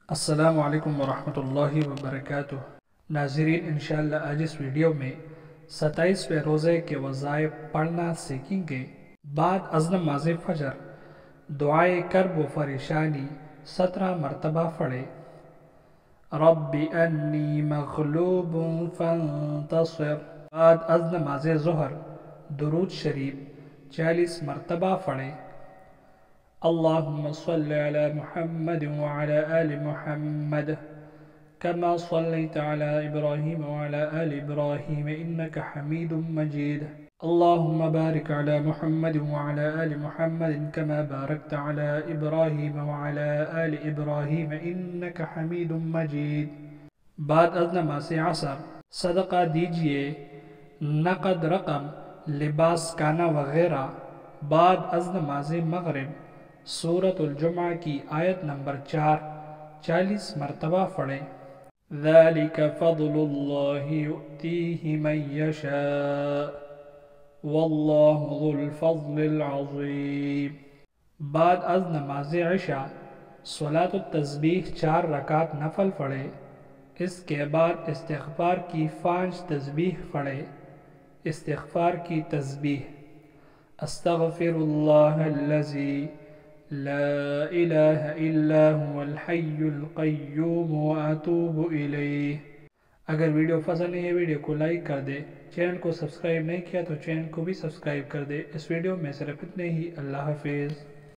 السلام علیکم ورحمۃ اللہ وبرکاتہ۔ ناظرین، انشاءاللہ آج اس ویڈیو میں 27ویں روزے کے وظائف پڑھنا سیکھیں گے۔ بعد از نماز فجر دعائے کرب و پریشانی 17 مرتبہ پڑھے۔ رب انی مغلوب فانتصر۔ بعد از نماز ظہر درود شریف 40 مرتبہ پڑھے۔ اللهم صل على محمد وعلى آل محمد كما صليت على إبراهيم وعلى آل إبراهيم إنك حميد مجيد. اللهم بارك على محمد وعلى آل محمد كما باركت على إبراهيم وعلى آل إبراهيم إنك حميد مجيد. بعد از نماز عصر صدقہ دیجئے، نقد رقم، لباس کانا وغیرہ۔ بعد از نماز مغرب سورۃ الجمعہ کی آیت نمبر 4 40 مرتبہ پڑھیں۔ ذَلِكَ فَضْلُ اللَّهِ يُؤْتِيهِ مَن يَشَاءُ وَاللَّهُ ذُو الْفَضْلِ الْعَظِيمِ۔ بعد از نماز عشاء صلاۃ التسبیح 4 رکعت نفل پڑھے۔ اس کے بعد استغفار کی 5 تسبیح پڑھے۔ استغفار کی تسبیح: استغفر اللہ الذی لا الہ الا هو الحی القیوم واتوب الیہ۔ اگر ویڈیو پسند نہیں ہے ویڈیو کو لائک کر دے، چینل کو سبسکرائب نہیں کیا تو چینل کو بھی سبسکرائب کر دے۔ اس ویڈیو میں صرف اتنے ہی۔ اللہ حافظ۔